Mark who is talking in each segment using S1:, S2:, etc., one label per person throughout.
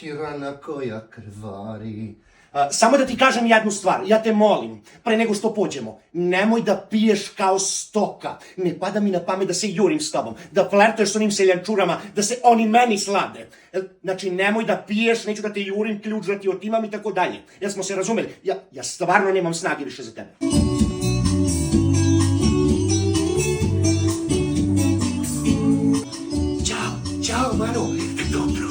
S1: Rana koja krvari.
S2: Samo da ti kažem jednu stvar, ja te molim, pre nego što pođemo, nemoj da piješ kao stoka. Ne pada mi na pamet da se jurim s tobom, da flertuješ s onim seljančurama, da se oni meni slade. Znači, nemoj da piješ, neću da te jurim, ključ da ti otimam i tako dalje. Jel smo se razumeli? Ja stvarno nemam snage više za tebe. Ćao, Maro. Dobro.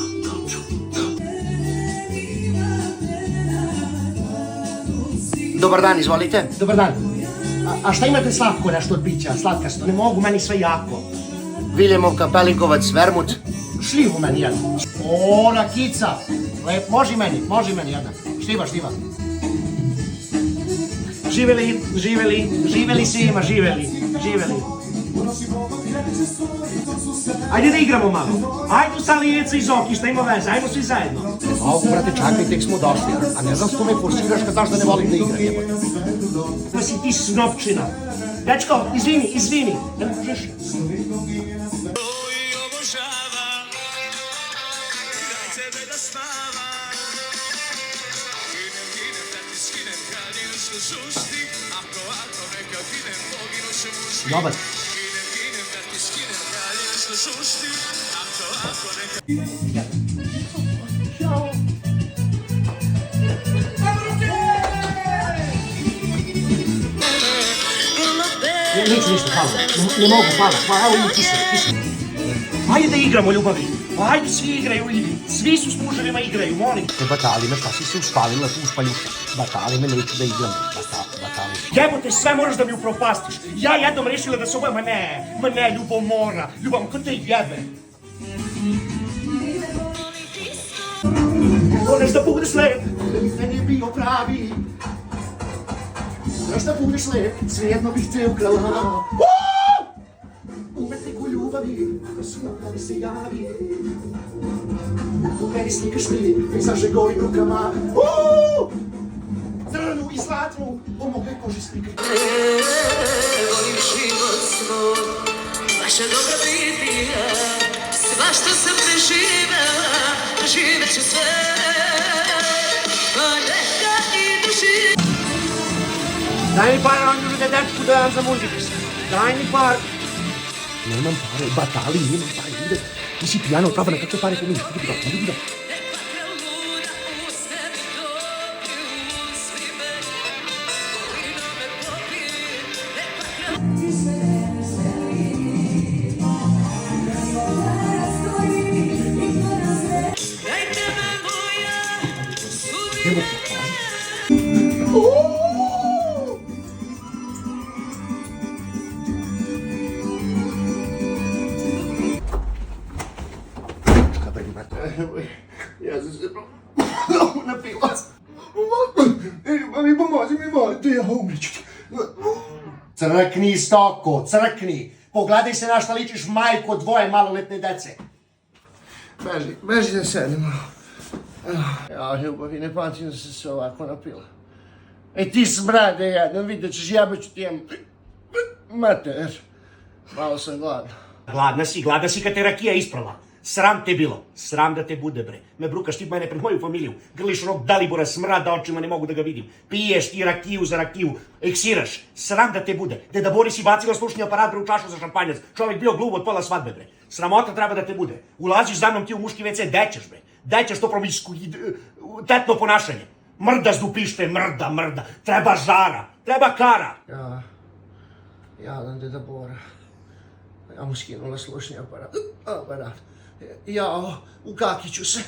S1: Dobar dan, izvolite.
S2: Dobar dan. A šta imate slatko nešto od pića? Slatkasto, ne mogu, meni sve jako.
S1: Viljemovka, Pelikovac, Vermut.
S2: Šljivu meni jedan. O, rakica. Lep, može meni jedan. Šljiva. Živeli svima, živeli. Ajde da igramo malo. Ajde sa Lijeca i Zoki, šta ima veze, ajmo svi zajedno.
S1: Mogu, brate, čakaj, tek smo došli, a ne znam što me forsiraš kad znaš da ne volim da igram, jebote.
S2: Pa si ti snopčina. Dečko, izvini. Ne možeš? Dobar. Neću ništa, hvala. Ne mogu, hvala. Evo i ti se. Ajde da igramo, ljubavi. Ajde, svi igraju, svi su s muževima igraju, molim.
S1: Batali me, šta si se uspalila tu uspaljuša? Batali me, neću da igram. Batali.
S2: Jebote, sve moraš da mi upropastiš. Ja jednom rešila da se ovo, ma ne, ljubomora. Ko te jebe? Moraš da budeš lep, da nije bio pravi. Moraš da budeš lep, svejedno bih te ukrala. Umetnik u ljubavi, da mi se javi. U meni slikaš ti, pejzaže golim rukama. Crnu i zlatnu, po moje koži slikaj.
S3: Volim život svoj, vaša dobra bitija, svašta sam preživela, živet ću sve, a neka idu živ.
S2: Daj mi par, on može da dečku da dam za muziku. Daj mi par.
S1: Nemam pare, Batali, nemam pare. Ti si pijano, trava, na kakve pare pominješ? Idi da. Ja sam se napila. Pomozi mi, molim te, ja umreću ti.
S2: Crkni, stoko, crkni. Pogledaj se na šta ličiš, majko dvoje maloletne dece.
S1: Beži da sedimo. Ja, ljubavi, ne pamtim da sam se ovako napila. Ti smrade jedan, vidjet ćeš, jebaću ti jem. Mater, malo sam gladan.
S2: Gladna si kad te rakija isprala. Sram te bilo, sram da te bude, bre. Me brukaš ti mene pred moju familiju. Grliš onog Dalibora smrada, očima ne mogu da ga vidim. Piješ ti rakiju za rakiju, eksiraš. Sram da te bude. Deda Boris i bacila slušni aparat, bre, u čašu za šampanjac. Čovjek bio gluv od pola svadbe, bre. Sramota treba da te bude. Ulaziš za mnom ti u muški WC, dećeš, bre. Dećeš to promisku, tetno ponašanje. Mrda zdupište, mrda. Treba žara, treba kara.
S1: Jadan deda Bora. Ja mu skinula slušni aparat. Jao, u kaki ću se.